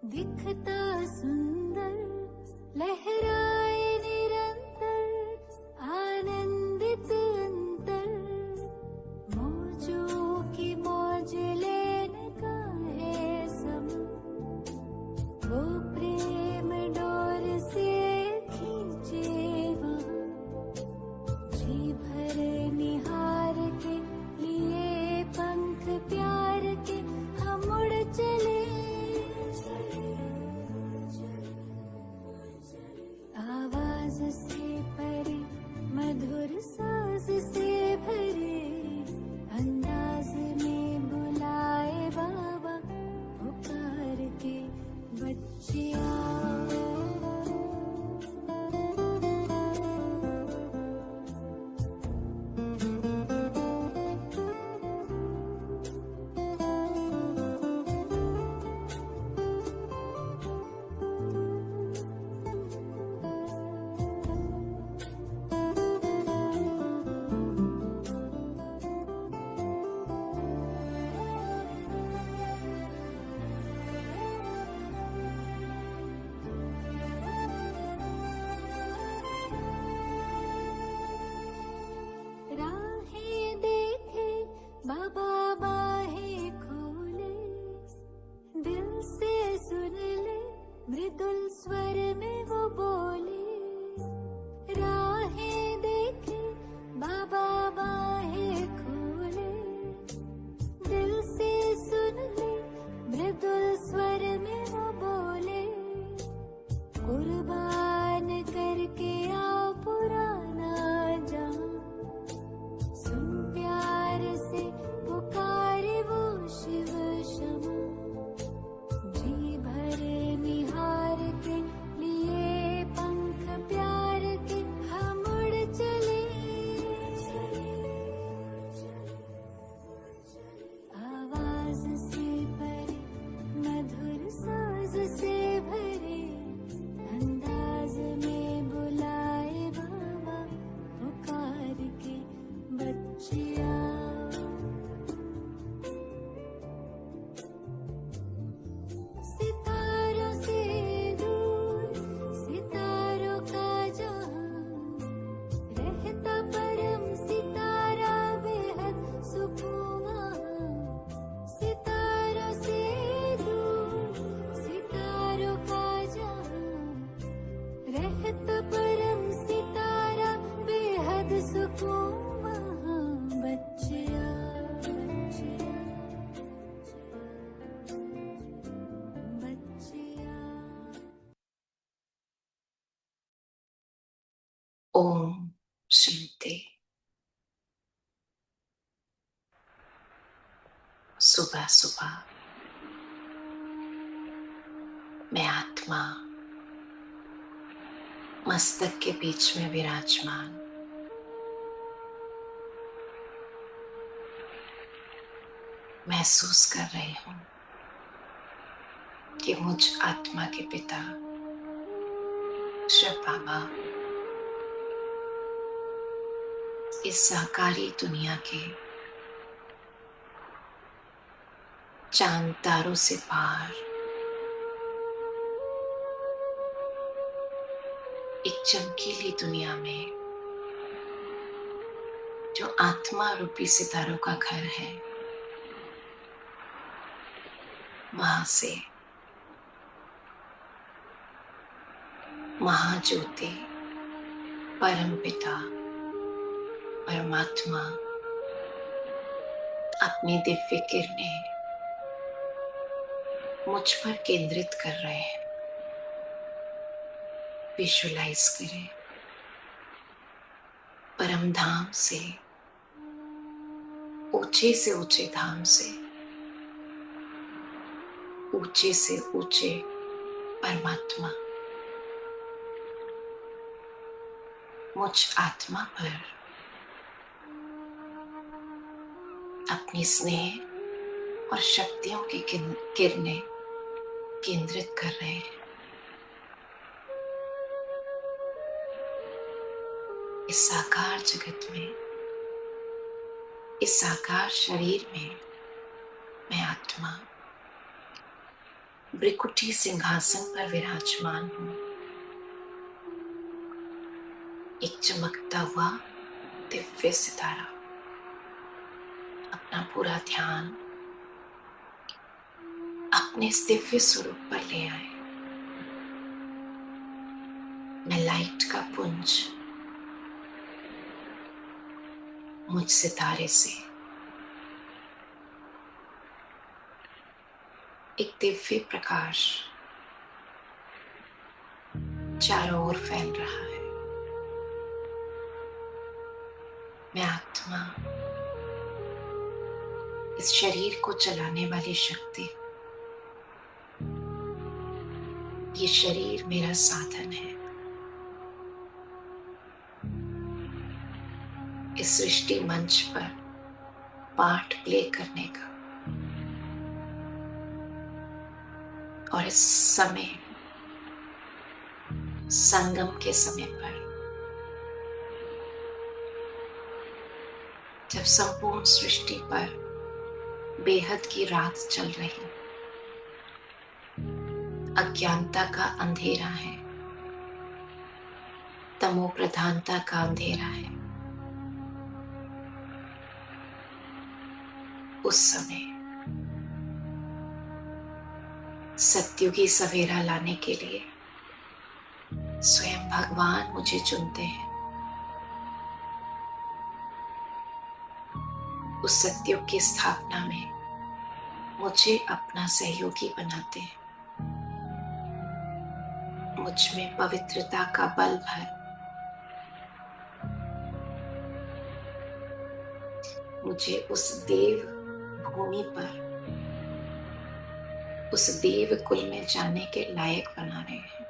दिखता सुंदर लहराए निरंतर, आनंदित अंतर, मौजों की मौज लेने का है समय। वो प्रेम डोर से खींचे वहाँ, जी भर निहार के लिए पंख प्यार के हम उड़ चले। आवाज से परे मधुर साज से भरे, अंदाज में बुलाए बाबा पुकार के बच्चिया। राहें देखे बाबा बाहें खोले, दिल से सुन ले मृदुल स्वर में वो बोले। राहें देखे बाबा बाहें खोले, दिल से सुन ले मृदुल स्वर में वो बोले। कुर्बान करके आओ पुराना जान, सुन प्यार से पुकारे वो शिव क्षमा। जी भरे निहार के लिए पंख प्यार के हम उड़ चले। आवाज से परे मधुर साज से भरे, अंदाज में बुलाए बाबा पुकार के बच्चिया। सितारों से दूर सितारों का जहां, रहता परम सितारा बेहद सुकून वहां। सितारों से दूर सितारों का जहां, रहता परम सितारा बेहद सुकून वहां। बच्चिया बच्चिया बच्चिया। ओम शांति। सुबह सुबह मैं आत्मा मस्तक के बीच में विराजमान, महसूस कर रही हूँ कि मुझ आत्मा के पिता शिव बाबा इस साकारी दुनिया के चांद तारों से पार एक चमकीली दुनिया में, जो आत्मा रूपी सितारों का घर है, वहां से महाज्योति परमपिता परमात्मा अपनी दिव्य किरणें मुझ पर केंद्रित कर रहे हैं। विजुलाइज करें, परम धाम से ऊंचे धाम से ऊंचे परमात्मा मुझ आत्मा पर अपनी स्नेह और शक्तियों की किरणें केंद्रित कर रहे हैं। इस साकार जगत में, इस साकार शरीर में मैं आत्मा ब्रिकुटी सिंहासन पर विराजमान हूं। एक चमकता हुआ दिव्य सितारा। अपना पूरा ध्यान अपने इस दिव्य स्वरूप पर ले आए। मैं लाइट का पुंज मुझ सितारे से एक दिव्य प्रकाश चारों ओर फैल रहा है। मैं आत्मा, इस शरीर को चलाने वाली शक्ति। ये शरीर मेरा साधन है इस सृष्टि मंच पर पार्ट प्ले करने का। और इस समय, संगम के समय पर, जब संपूर्ण सृष्टि पर बेहद की रात चल रही, अज्ञानता का अंधेरा है, तमो प्रधानता का अंधेरा है, उस समय सत्युगी सवेरा लाने के लिए स्वयं भगवान मुझे चुनते हैं। उस सत्युग की स्थापना में मुझे अपना सहयोगी बनाते हैं। मुझ में पवित्रता का बल भर मुझे उस देव भूमि पर, उस देव कुल में जाने के लायक बना रहे हैं।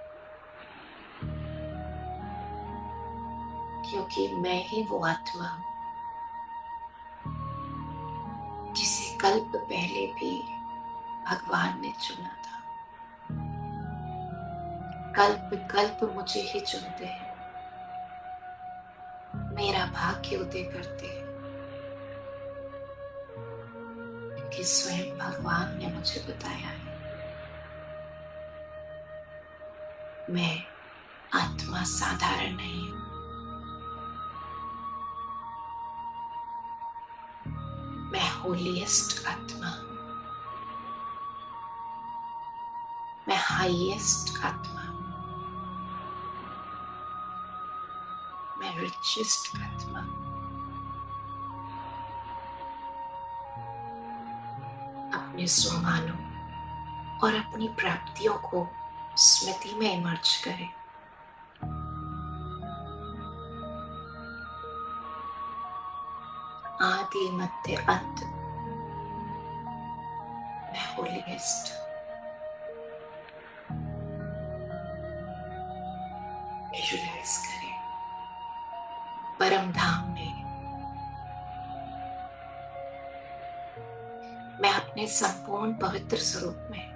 क्योंकि मैं ही वो आत्मा हूं जिसे कल्प पहले भी भगवान ने चुना था। कल्प कल्प मुझे ही चुनते हैं, मेरा भाग्य उदय करते हैं, कि स्वयं भगवान ने मुझे बताया है मैं आत्मा साधारण नहीं हूं। मैं होलीएस्ट आत्मा हूं। मैं हाईएस्ट आत्मा हूं। मैं रिचेस्ट आत्मा हूं। अपने स्वमानों और अपनी प्राप्तियों को स्मृति में इमर्ज करें। आदि मध्य अंत मैं होलीएस्ट। विजुअलाइज करें परम धाम में मैं अपने संपूर्ण पवित्र स्वरूप में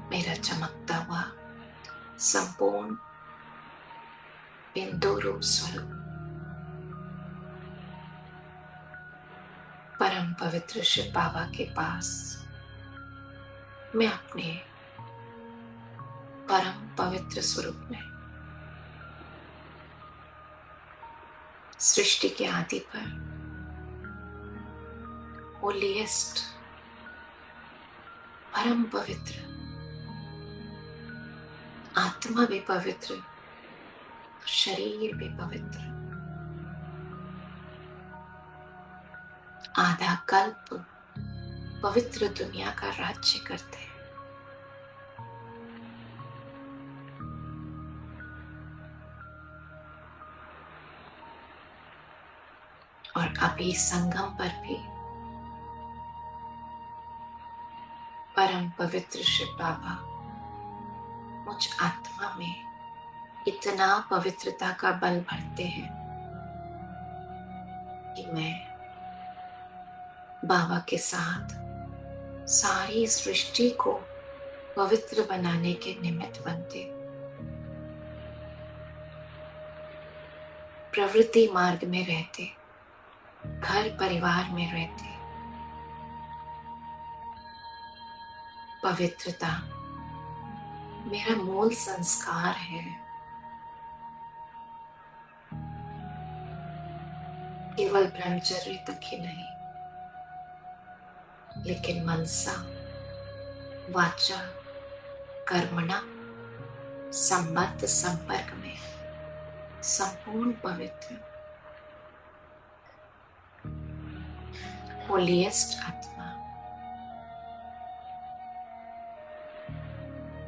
मेरा चमकता हुआ संपूर्ण बिंदु रूप स्वरूप परम पवित्र शिव बाबा के पास मैं अपने परम पवित्र स्वरूप में सृष्टि के आदि पर होलीएस्ट, परम पवित्र, आत्मा भी पवित्र, शरीर भी पवित्र, आधा कल्प पवित्र दुनिया का राज्य करते हैं। और अभी संगम पर भी परम पवित्र शिव बाबा मुझ आत्मा में इतना पवित्रता का बल भरते हैं कि मैं बाबा के साथ सारी सृष्टि को पवित्र बनाने के निमित्त बनते। प्रवृत्ति मार्ग में रहते, घर परिवार में रहते, पवित्रता मेरा मूल संस्कार है। केवल ब्रह्मचर्य तक ही नहीं, लेकिन मनसा वाचा कर्मणा संबद्ध संपर्क में संपूर्ण पवित्र होलीएस्ट आत्मा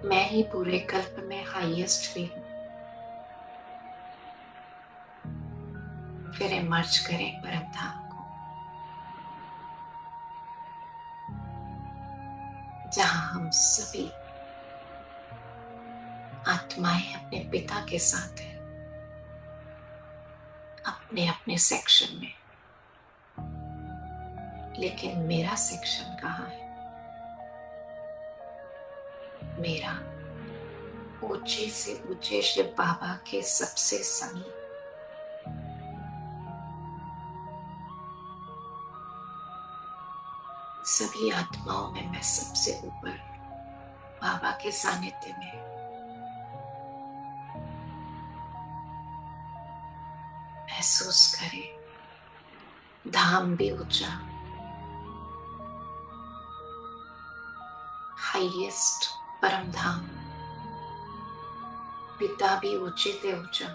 मैं ही पूरे कल्प में हाईएस्ट भी हूं। फिर इमर्ज करें परम धाम को, जहां हम सभी आत्माएं अपने पिता के साथ हैं, अपने अपने सेक्शन में। लेकिन मेरा सेक्शन कहाँ है? मेरा ऊंचे से ऊंचे शिव बाबा के सबसे समीप सभी आत्माओं में मैं सबसे ऊपर बाबा के सानिध्य में। महसूस करें धाम भी ऊंचा, हाईएस्ट परम धाम, पिता भी ऊंचे से ऊंचा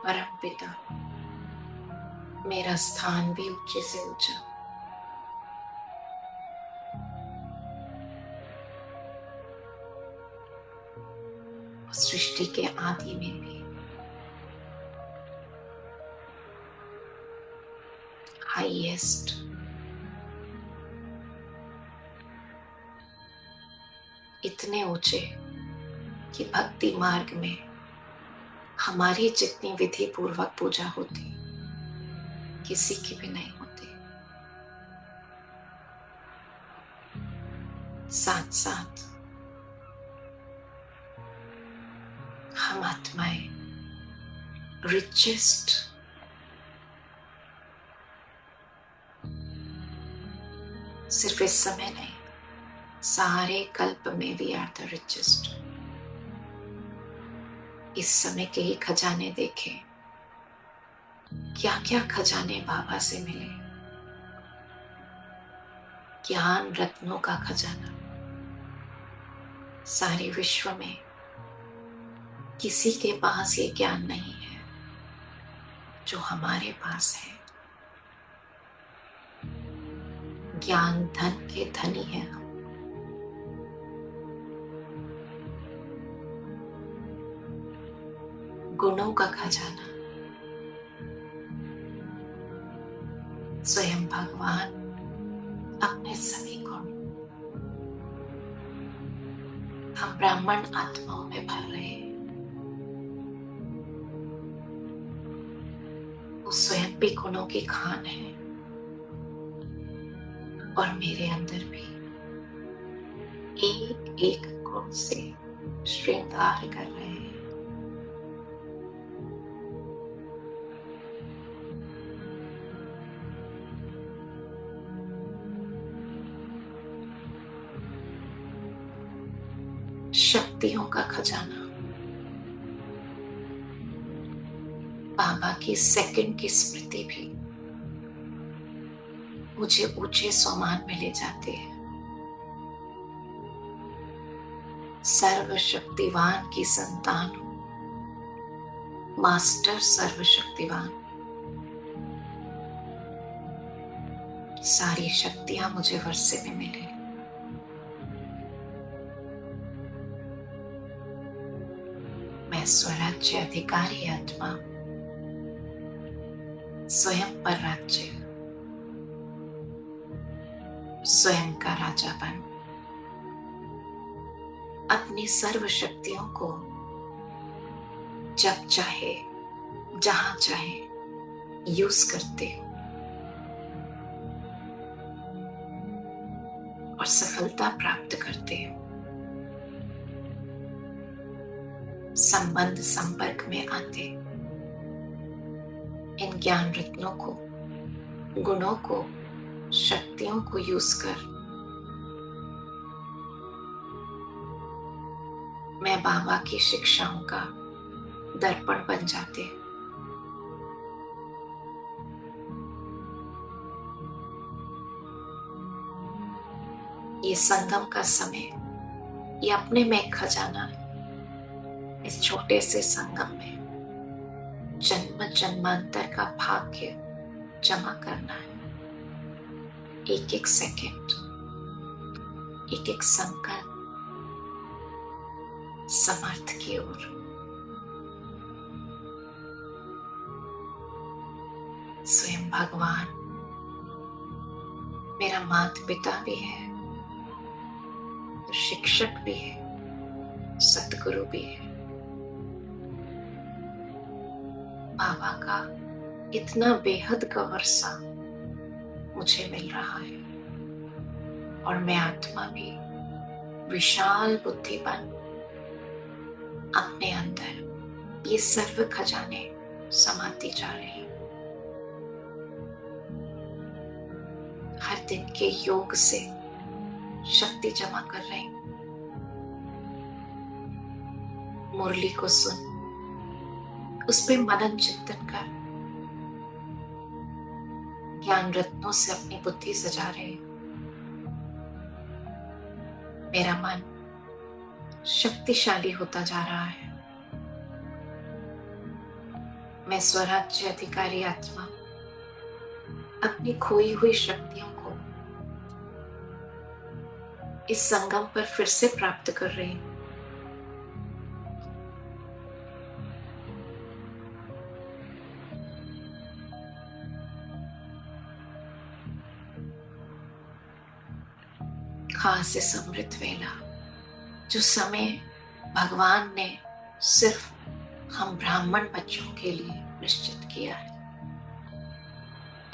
परम पिता, मेरा स्थान भी ऊंचे से ऊंचा। सृष्टि के आदि में भी हाईएस्ट, इतने ऊंचे कि भक्ति मार्ग में हमारी जितनी विधि पूर्वक पूजा होती किसी की भी नहीं होती। साथ साथ हम आत्माएं रिचेस्ट सिर्फ इस समय नहीं, सारे कल्प में भी आर द रिचेस्ट। इस समय के ही खजाने देखें, क्या क्या खजाने बाबा से मिले। ज्ञान रत्नों का खजाना, सारे विश्व में किसी के पास ये ज्ञान नहीं है जो हमारे पास है। ज्ञान धन के धनी है हम। गुणों का खजाना, स्वयं भगवान अपने सभी गुण हम ब्राह्मण आत्माओं में भर रहे हैं। वो स्वयं भी गुणों की खान है और मेरे अंदर भी एक एक गुण से श्रृंगार कर रहे हैं। शक्तियों का खजाना, बाबा की सेकंड की स्मृति भी मुझे ऊंचे सोमान में ले जाते हैं। सर्वशक्तिवान की संतान हूं, मास्टर सर्वशक्तिवान। सारी शक्तियां मुझे वर्षे में मिले। मैं स्वराज्य अधिकारी आत्मा, स्वयं पर राज्य, स्वयं का राजा बन अपनी सर्व शक्तियों को जब चाहे जहां चाहे यूज करते हो और सफलता प्राप्त करते हो। संबंध संपर्क में आते इन ज्ञान रत्नों को, गुणों को, शक्तियों को यूज कर मैं बाबा की शिक्षाओं का दर्पण बन जाते। ये संगम का समय, ये अपने में एक खजाना है। इस छोटे से संगम में जन्म जन्मांतर का भाग्य जमा करना है। एक एक सेकंड, एक एक संकल्प समर्थ की ओर। स्वयं भगवान मेरा माता पिता भी है, तो शिक्षक भी है, सतगुरु भी है। बाबा का इतना बेहद का वर्षा मुझे मिल रहा है और मैं आत्मा भी विशाल बुद्धिमान अपने अंदर ये सर्व खजाने समाती जा रही। हर दिन के योग से शक्ति जमा कर रही। मुरली को सुन, उस पे मनन चिंतन कर, ज्ञान रत्नों से अपनी बुद्धि सजा रहे। मेरा मन शक्तिशाली होता जा रहा है। मैं स्वराज्य अधिकारी आत्मा अपनी खोई हुई शक्तियों को इस संगम पर फिर से प्राप्त कर रही हूं। खास इस अमृत वेला, जो समय भगवान ने सिर्फ हम ब्राह्मण बच्चों के लिए निश्चित किया है,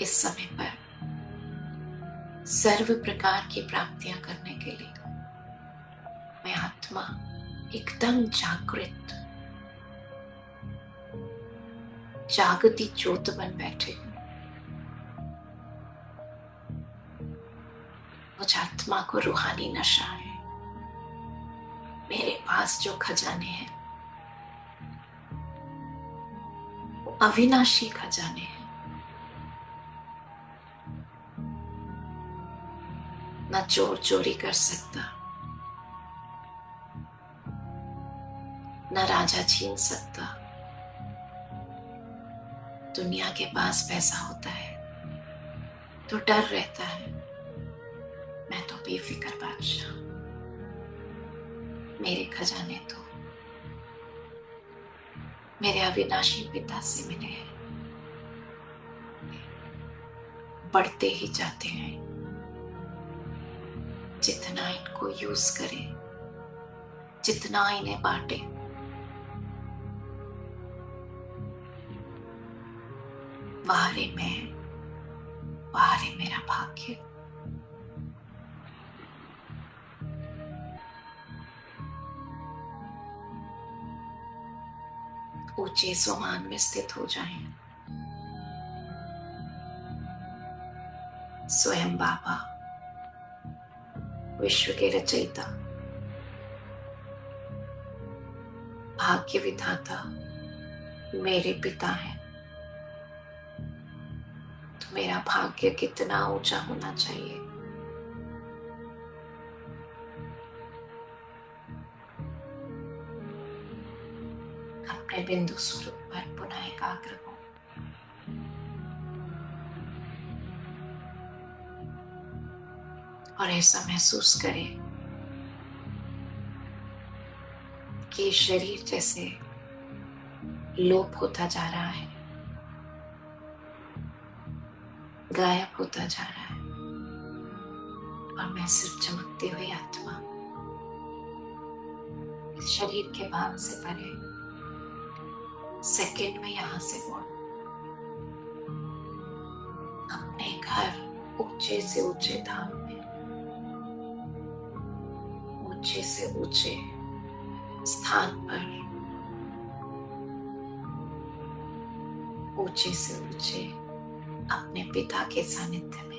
इस समय पर सर्व प्रकार की प्राप्तियां करने के लिए मैं आत्मा एकदम जागृत, जागती ज्योत बन बैठे हूं। मुझ आत्मा को रूहानी नशा है। मेरे पास जो खजाने हैं वो अविनाशी खजाने हैं। ना चोर चोरी कर सकता, ना राजा छीन सकता। दुनिया के पास पैसा होता है तो डर रहता है, मैं तो बेफिक्र बादशाह। मेरे खजाने तो मेरे अविनाशी पिता से मिले हैं, बढ़ते ही जाते हैं। जितना इनको यूज करें, जितना इन्हें बांटे, वारे मैं, वारे मेरा भाग्य। ऊंचे सोमान में स्थित हो जाएं। स्वयं बाबा विश्व के रचयिता, भाग्य विधाता मेरे पिता हैं। तो मेरा भाग्य कितना ऊंचा होना चाहिए। अपने बिंदु स्वरूप पर पुनः एकाग्र हो। और ऐसा महसूस करें कि शरीर जैसे लोप होता जा रहा है, गायब होता जा रहा है, और मैं सिर्फ चमकती हुई आत्मा इस शरीर के भाव से परे सेकंड में यहां से बोल अपने घर ऊंचे से ऊंचे धाम में, ऊंचे से ऊंचे स्थान पर ऊंचे से ऊंचे अपने पिता के सानिध्य में।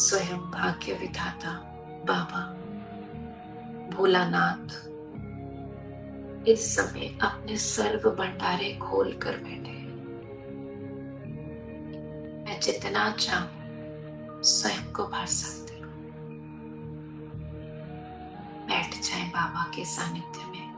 स्वयं भाग्य विधाता बाबा भोलानाथ इस समय अपने सर्व भंडारे खोल कर बैठे हैं। मैं जितना चाहूं स्वयं को भर सकती हूँ। बैठ जाए बाबा के सानिध्य में।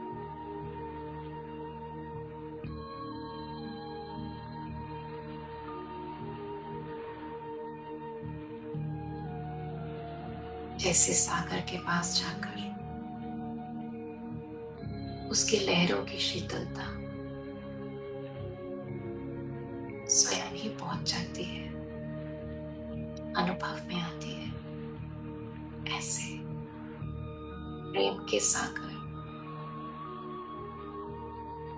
जैसे सागर के पास जाकर उसकी लहरों की शीतलता स्वयं ही पहुंच जाती है, अनुभव में आती है। ऐसे प्रेम के सागर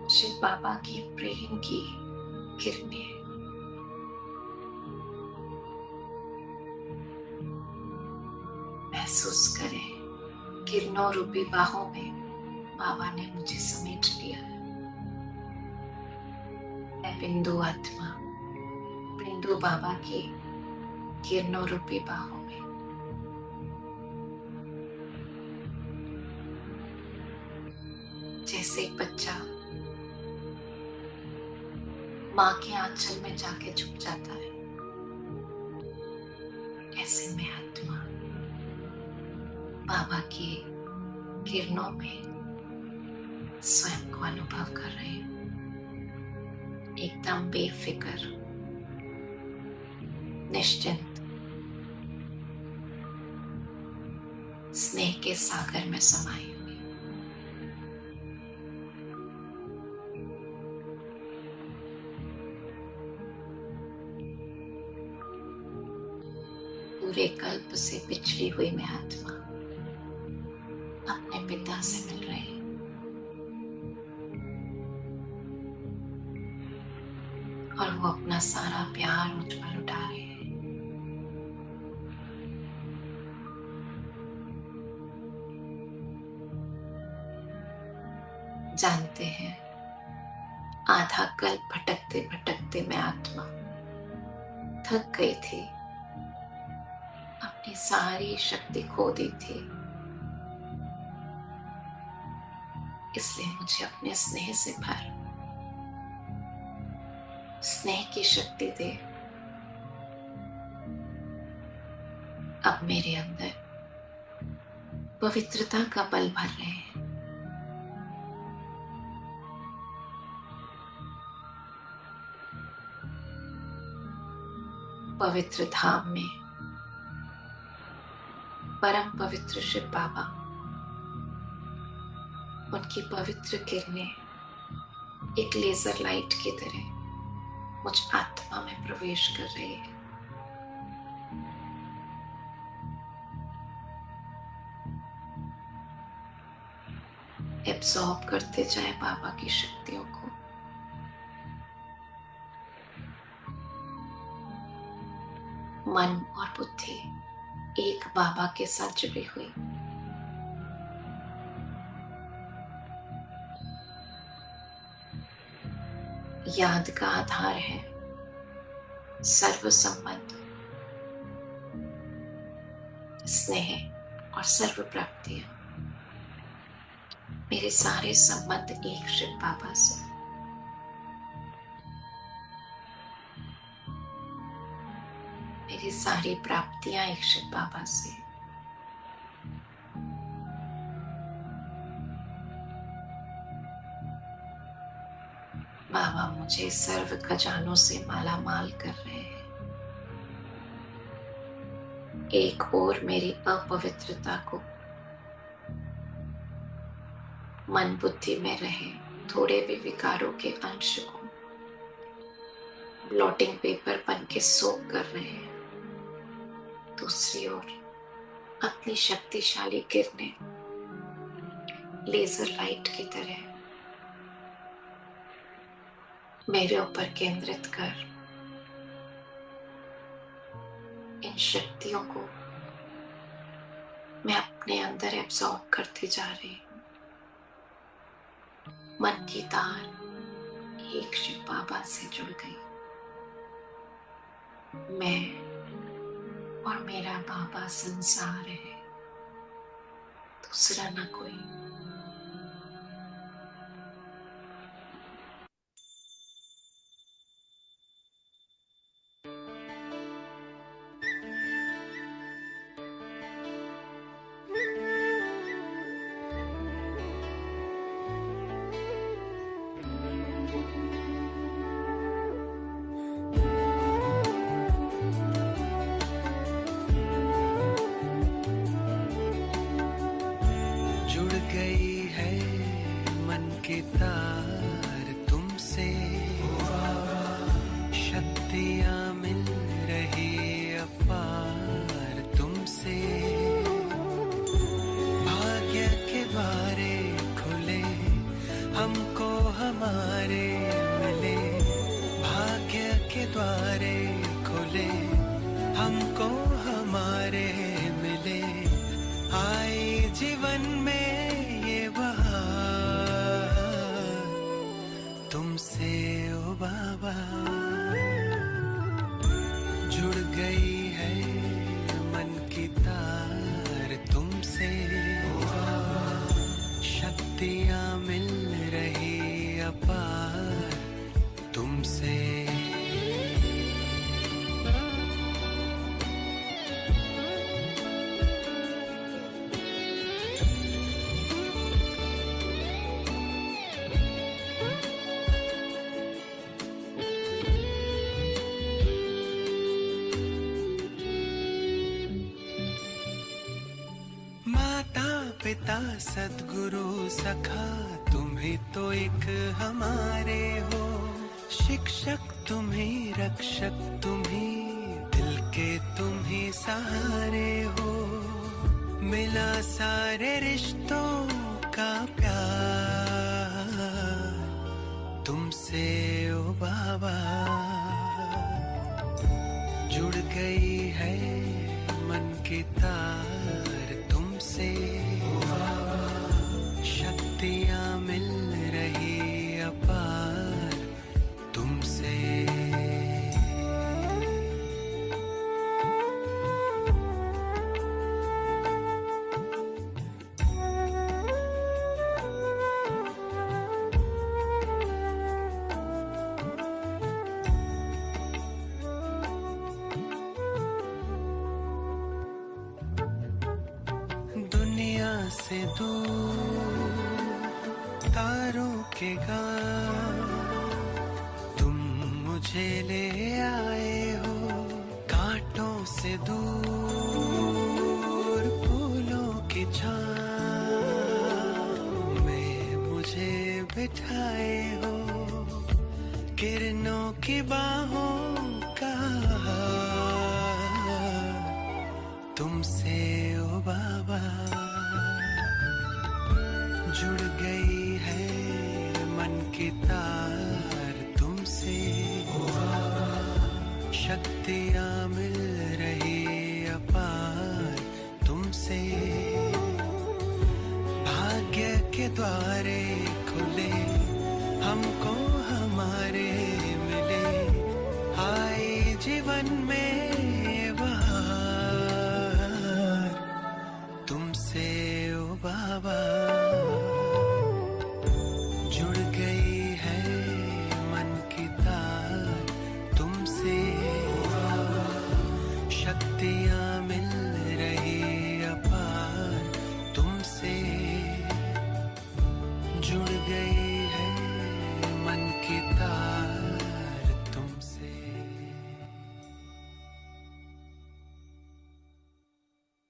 शिव बाबा की प्रेम की किरणें महसूस करें। किरणों रूपी बाहों में बाबा ने मुझे समेट लिया है। मैं बिंदु आत्मा बिंदु बाबा की किरणों रूपी बाहों में। जैसे एक बच्चा माँ के आंचल में जाके छुप जाता है, ऐसे मैं आत्मा बाबा की किरणों में स्वयं को अनुभव कर रही हूँ। एकदम बेफिक्र, निश्चिंत, स्नेह के सागर में समाई हुई। पूरे कल्प से पिछड़ी हुई मैं आत्मा अपने पिता से मिल रही हूँ। और वो अपना सारा प्यार मुझ पर लुटा रहे हैं। जानते हैं, आधा कल भटकते भटकते मैं आत्मा थक गई थी, अपनी सारी शक्ति खो दी थी। इसलिए मुझे अपने स्नेह से भर, स्नेह की शक्ति दे। अब मेरे अंदर पवित्रता का बल भर रहे हैं। पवित्र धाम में परम पवित्र शिव बाबा, उनकी पवित्र किरणें एक लेजर लाइट की तरह मुझ आत्मा में प्रवेश कर रही है। एब्सॉर्ब करते जाए बाबा की शक्तियों को। मन और बुद्धि एक बाबा के साथ जुड़ी हुई। याद का आधार है सर्व संबंध, स्नेह और सर्व प्राप्तियां। मेरे सारे संबंध एक शिव बाबा से। मेरी सारी प्राप्तियां एक शिव बाबा से। बाबा मुझे सर्व खजानों से माला माल कर रहे हैं। एक और मेरी अपवित्रता को, मन बुद्धि में रहे थोड़े भी विकारों के अंश को ब्लॉटिंग पेपर बन के सोख कर रहे हैं। दूसरी ओर अपनी शक्तिशाली किरणें लेजर लाइट की तरह मेरे ऊपर केंद्रित कर इन शक्तियों को मैं अपने अंदर एब्जॉर्ब करती जा रही हूँ। मन की तार एक शिव बाबा से जुड़ गई। मैं और मेरा बाबा संसार है, दूसरा न कोई। जुड़ गई है मन की तार तुमसे, शक्तियाँ मिल रही अपार तुमसे। भाग्य के द्वारे खुले हमको हमारे मिले, भाग्य के द्वारे खुले हमको हमारे मिले। आई जीवन में ये बहार तुमसे ओ बाबा। जुड़ गई है मन की तार तुमसे, शक्तियाँ मिल रही अपार तुमसे। माता पिता सद्गुरु सखा तुम ही तो एक हमारे हो। शिक्षक तुम ही, रक्षक तुम ही, दिल के तुम ही सहारे हो। मिला सारे रिश्तों का प्यार तुमसे ओ बाबा। जुड़ गई है मन की तार तुमसे, शक्तियाँ मिल रही अपार तुमसे। दुनिया से दूर तारों के गांव तुम मुझे ले आए हो। कांटों से दूर फूलों की छाँव में मुझे बिठाए हो। किरणों की बाहों का तुमसे ओ बाबा। जुड़ गई है मन की तार तुमसे, शक्तियाँ मिल रही अपार तुमसे। भाग्य के द्वारे खुले हमको हमारे मिले। आए जीवन में बहार तुमसे ओ बाबा। जुड़ गई है मन की तार तुमसे, शक्तियाँ मिल रही अपार तुमसे। जुड़ गई है मन की तार तुमसे।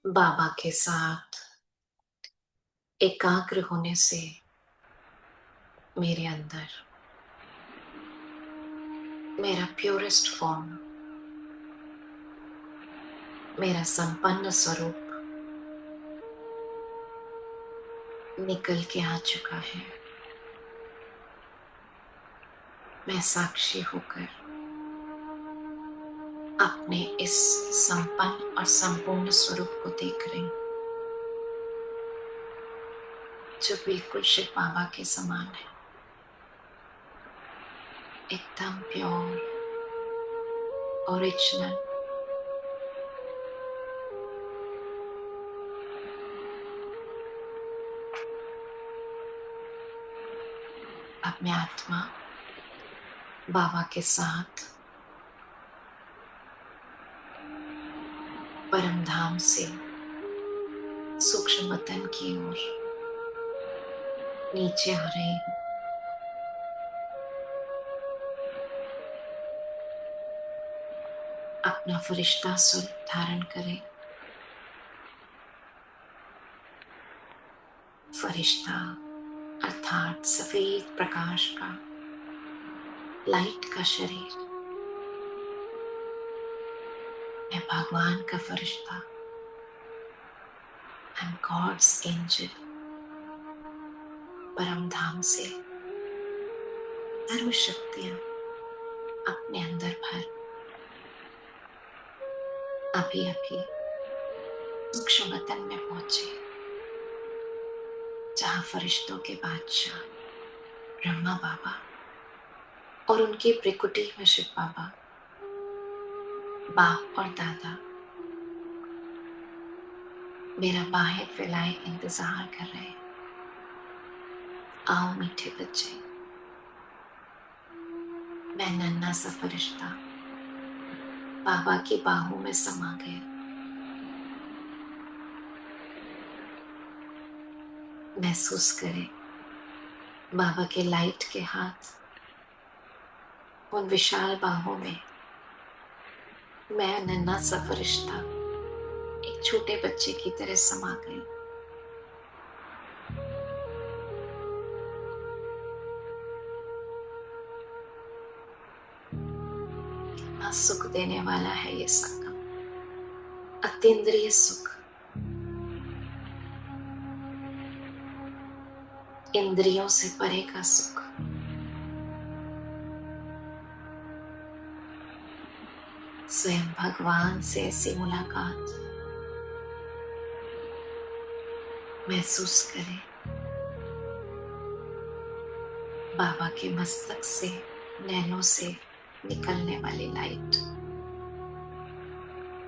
बाबा के साथ एकाग्र होने से मेरे अंदर मेरा प्योरेस्ट फॉर्म, मेरा संपन्न स्वरूप निकल के आ चुका है। मैं साक्षी होकर अपने इस संपन्न और संपूर्ण स्वरूप को देख रही हूं, जो बिल्कुल शिव बाबा के समान है, एकदम प्योर, ओरिजिनल। अपने आत्मा बाबा के साथ परम धाम से सूक्ष्म वतन की ओर नीचे आ रही हूं। अपना फरिश्ता स्वरूप धारण करें। फरिश्ता अर्थात सफेद प्रकाश का, लाइट का शरीर। मैं भगवान का फरिश्ता, आई एम गॉड्स एंजल, परम धाम से सर्व शक्तियां अपने अंदर भर अभी अभी सूक्ष्म वतन में पहुंचे, जहां फरिश्तों के बादशाह ब्रह्मा बाबा और उनकी त्रिकुटी में शिव बाबा, बाप और दादा मेरा बाहें फैलाए इंतजार कर रहे हैं। आओ मीठे बच्चे, मैं नन्हा सा फरिश्ता बाबा की बाहों में समा गया। महसूस करें बाबा के लाइट के हाथ, उन विशाल बाहों में मैं नन्हा सा फरिश्ता एक छोटे बच्चे की तरह समा गई। कितना सुख देने वाला है ये संगम, अतीन्द्रिय सुख, इंद्रियों से परे का सुख। स्वयं भगवान से ऐसी मुलाकात महसूस करें। बाबा के मस्तक से, नैनों से निकलने वाली लाइट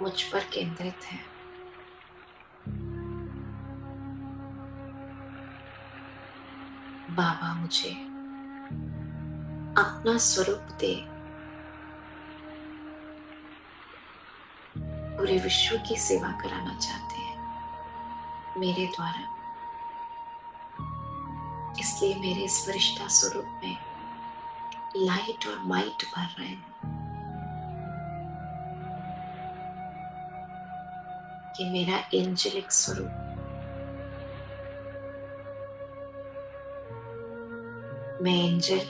मुझ पर केंद्रित है। बाबा मुझे अपना स्वरूप दे, पूरे विश्व की सेवा कराना चाहते हैं मेरे द्वारा। इसलिए मेरे इस फरिश्ता स्वरूप में लाइट और माइट भर रहे हैं कि मेरा एंजेलिक स्वरूप मैं एंजल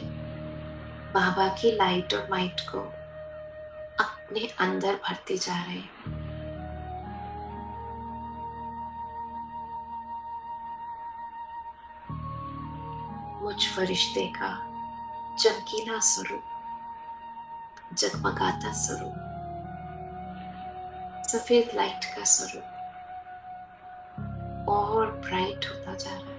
बाबा की लाइट और माइट को अपने अंदर भरती जा रही हूं। मुझ फरिश्ते का चमकीला स्वरूप, जगमगाता स्वरूप, सफेद लाइट का स्वरूप और ब्राइट होता जा रहा है।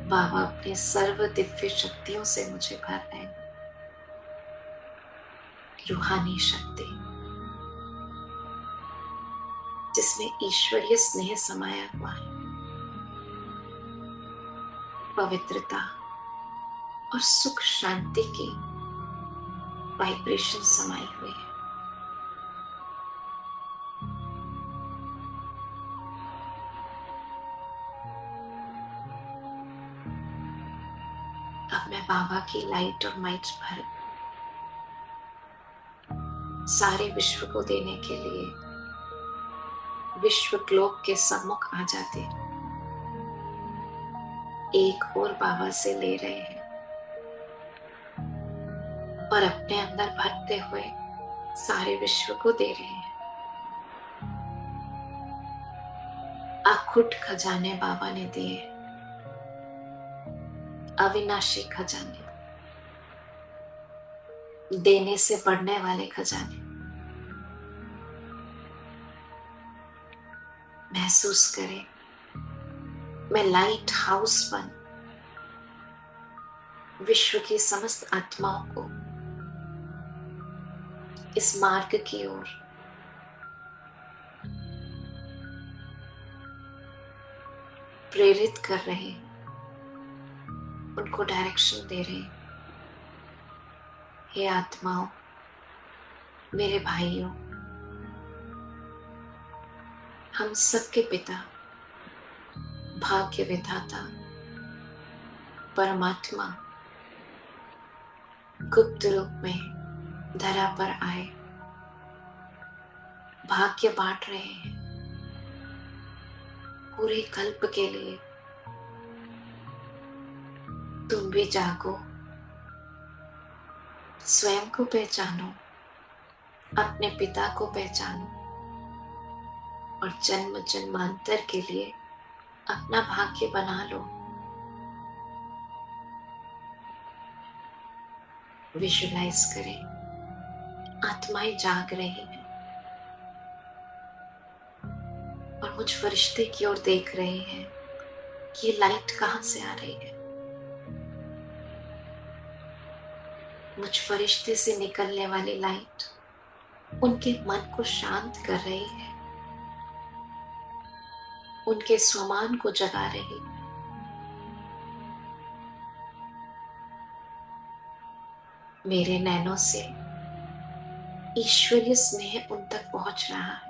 बाबा अपने सर्व दिव्य शक्तियों से मुझे भर रहे हैं। रूहानी शक्ति जिसमें ईश्वरीय स्नेह समाया हुआ है, पवित्रता और सुख शांति की वाइब्रेशन समाई हुई है। अब मैं बाबा की लाइट और माइट भर सारे विश्व को देने के लिए विश्व ग्लोब के सम्मुख आ जाते, एक और बाबा से ले रहे हैं और अपने अंदर भरते हुए सारे विश्व को दे रहे हैं। अखुट खजाने बाबा ने दिए, अविनाशी खजाने। देने से बढ़ने वाले खजाने महसूस करें। मैं लाइट हाउस बन विश्व की समस्त आत्माओं को इस मार्ग की ओर प्रेरित कर रहे हैं, उनको डायरेक्शन दे रहे हैं। हे आत्माओं, मेरे भाइयों, हम सबके पिता, भाग्य विधाता परमात्मा गुप्त रूप में धरा पर आए, भाग्य बांट रहे हैं पूरे कल्प के लिए। तुम भी जागो, स्वयं को पहचानो, अपने पिता को पहचानो और जन्म जन्मांतर के लिए अपना भाग्य बना लो। विजुलाइज करें, आत्माएं जाग रही हैं और मुझ फरिश्ते की ओर देख रहे हैं कि ये लाइट कहां से आ रही है। मुझ फरिश्ते से निकलने वाली लाइट उनके मन को शांत कर रही है, उनके स्वमान को जगा रही है। मेरे नैनों से ईश्वरीय स्नेह उन तक पहुंच रहा है।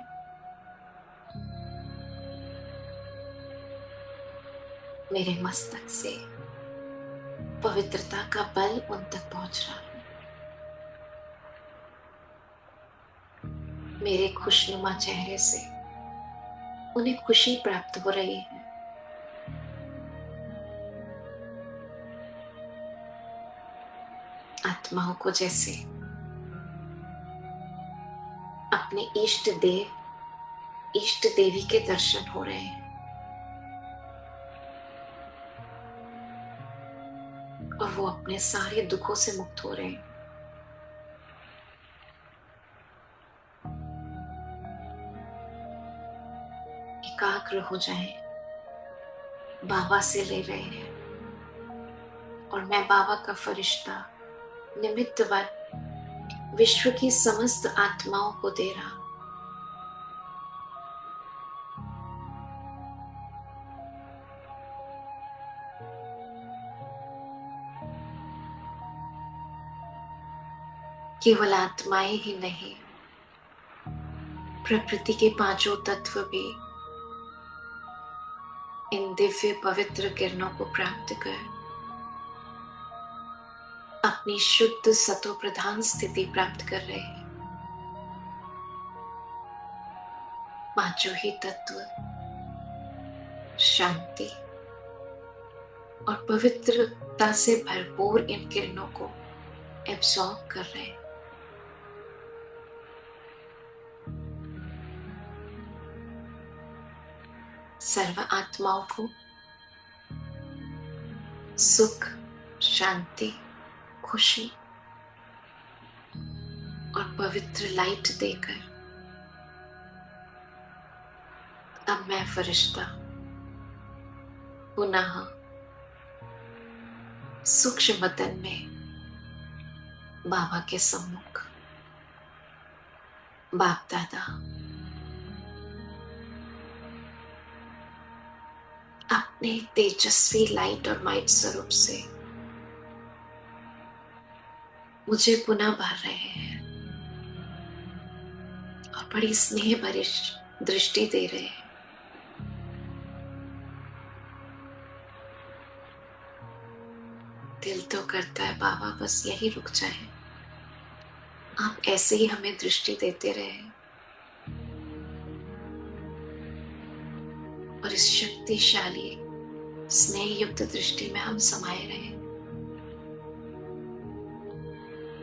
मेरे मस्तक से पवित्रता का बल उन तक पहुंच रहा है। मेरे खुशनुमा चेहरे से उन्हें खुशी प्राप्त हो रही है। आत्माओं को जैसे अपने इष्ट देव, इष्ट देवी के दर्शन हो रहे हैं और वो अपने सारे दुखों से मुक्त हो रहे हैं। एकाग्र हो जाएं, बाबा से ले रहे हैं और मैं बाबा का फरिश्ता निमित्त बन विश्व की समस्त आत्माओं को दे रहा हूं। केवल आत्माएं ही नहीं, प्रकृति के पांचों तत्व भी इन दिव्य पवित्र किरणों को प्राप्त कर अपनी शुद्ध सतो प्रधान स्थिति प्राप्त कर रहे हैं। पांचों ही तत्व शांति और पवित्रता से भरपूर इन किरणों को एब्सॉर्ब कर रहे हैं। सर्व आत्माओं को सुख, शांति, खुशी और पवित्र लाइट देकर अब मैं फरिश्ता पुनः सूक्ष्म बदन में बाबा के सम्मुख, बाप दादा अपने तेजस्वी लाइट और माइट स्वरूप से मुझे पुनः भर रहे हैं और बड़ी स्नेह भरी दृष्टि दे रहे हैं। दिल तो करता है बाबा बस यही रुक जाए, आप ऐसे ही हमें दृष्टि देते रहे और इस शक्तिशाली स्नेह युक्त दृष्टि में हम समाये रहे।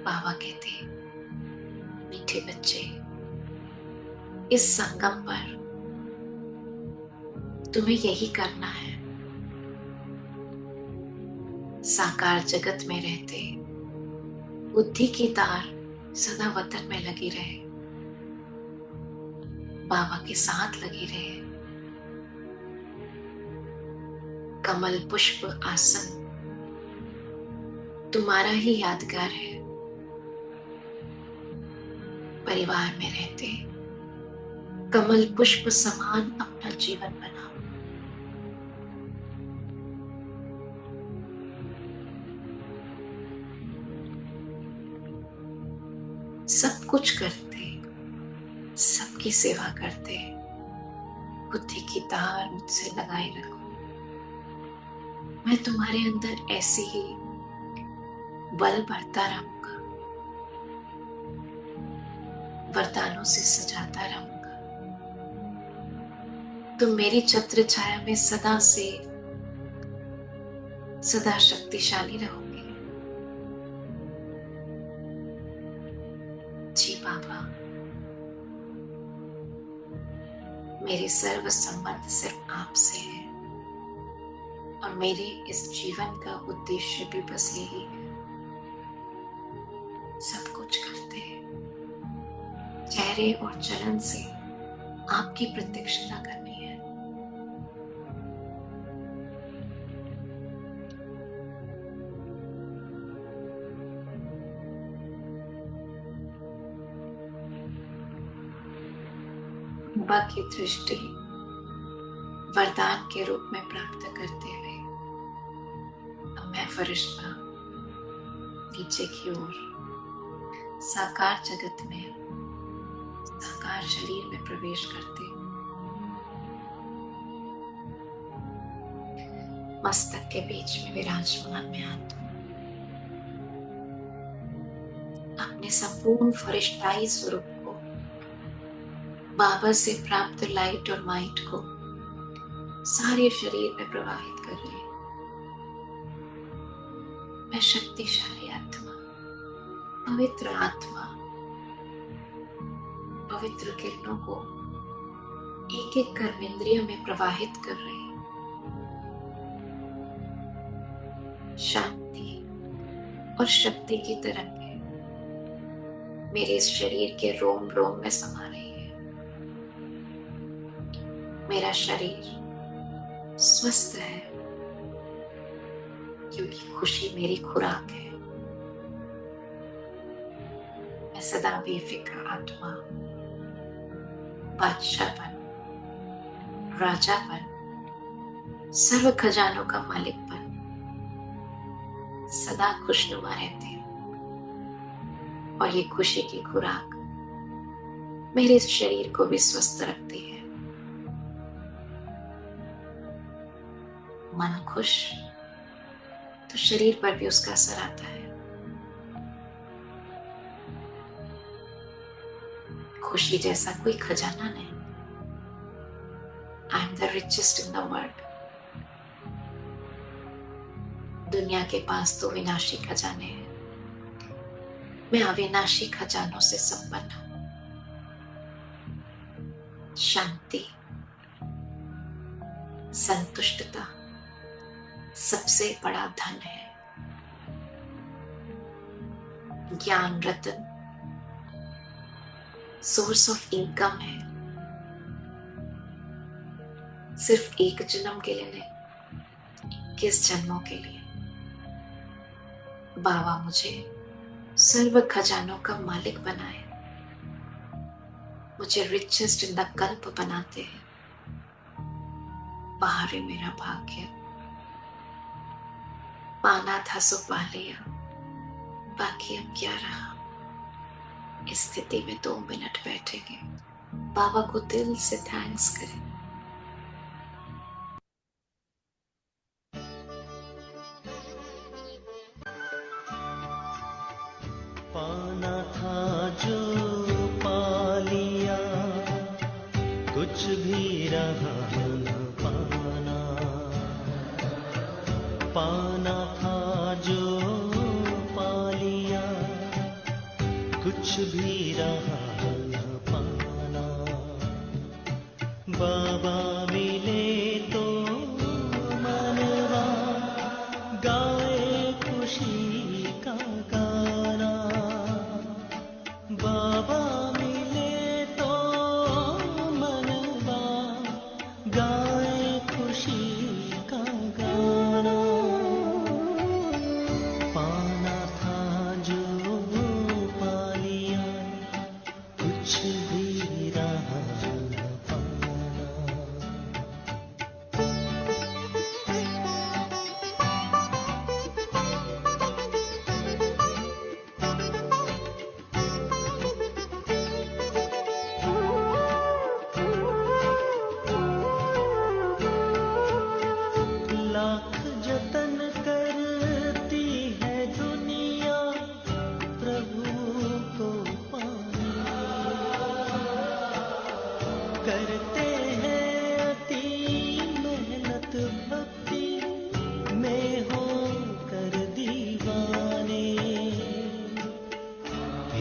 बाबा कहते, मीठे बच्चे, इस संगम पर तुम्हें यही करना है। साकार जगत में रहते बुद्धि की तार सदा वतन में लगी रहे, बाबा के साथ लगी रहे। कमल पुष्प आसन तुम्हारा ही यादगार है। परिवार में रहते कमल पुष्प समान अपना जीवन बनाओ। सब कुछ करते, सबकी सेवा करते, बुद्धि की तार मुझसे लगाए रखो। मैं तुम्हारे अंदर ऐसे ही बल बढ़ता रहूंगा, वरदानों से सजाता रहूंगा। तुम मेरी छत्र छाया में सदा से सदा शक्तिशाली रहोगे। जी बाबा, मेरे सर्व संबंध सिर्फ आपसे है और मेरे इस जीवन का उद्देश्य भी बस यही है। सब कुछ करते चेहरे और चलन से आपकी प्रत्यक्षता करनी है। बाबा की दृष्टि वरदान के रूप में प्राप्त करते हुए अब मैं फरिश्ता नीचे की ओर साकार जगत में साकार शरीर में प्रवेश करते हूँ। मस्तक के बीच में विराजमान मैं आता हूँ। अपने संपूर्ण फरिश्ताई स्वरूप को, बाबा से प्राप्त लाइट और माइट को सारे शरीर में प्रवाहित कर रही। मैं शक्तिशाली आत्मा, पवित्र आत्मा, पवित्र किरणों को एक एक कर्मेंद्रिय में प्रवाहित कर रही। शांति और शक्ति की तरंगें मेरे इस शरीर के रोम रोम में समा रही है। मेरा शरीर स्वस्थ है क्योंकि खुशी मेरी खुराक है। मैं सदा बेफिक्र आत्मा, बादशाहपन, राजापन, सर्व खजानों का मालिकपन, सदा खुशनुमा रहते हैं और ये खुशी की खुराक मेरे इस शरीर को भी स्वस्थ रखती है। मन खुश तो शरीर पर भी उसका असर आता है। खुशी जैसा कोई खजाना नहीं। I am the richest in the world. दुनिया के पास तो विनाशी खजाने हैं, मैं अविनाशी खजानों से संपन्न हूं। शांति, संतुष्टता सबसे बड़ा धन है। ज्ञान रत्न सोर्स ऑफ इनकम है, सिर्फ एक जन्म के लिए नहीं, किस जन्मों के लिए। बाबा मुझे सर्व खजानों का मालिक बनाए, मुझे रिचेस्ट इन द कल्प बनाते हैं। बाहर है मेरा भाग्य, पाना था सो पा लिया, बाकी अब क्या रहा। इस स्थिति में 2 मिनट बैठेंगे, बाबा को दिल से थैंक्स करें। पाना था जो पा लिया, कुछ भी रहा न पाना। पाना था जो पा लिया, कुछ भी रहा न पाना। बाबा मिले तो मनवा गाए खुशी का गाना।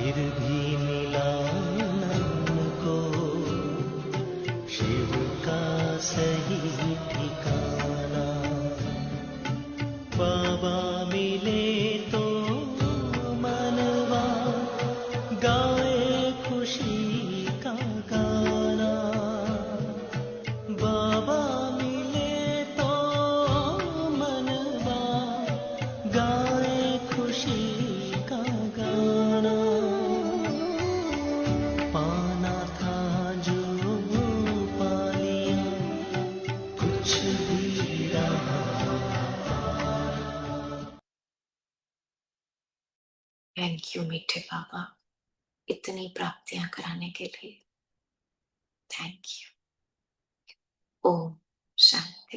फिर भी मिला न उनको शिव का सही ठिकाना। बाबा मिले तो मनवा गाए खुशी का गाना। बाबा मिले तो मनवा गाए खुशी का गाना। पाना था जो पा लिया, कुछ भी रहा। थैंक यू मीठे बाबा, इतनी प्राप्तियां कराने के लिए। Thank you. ओम शांति।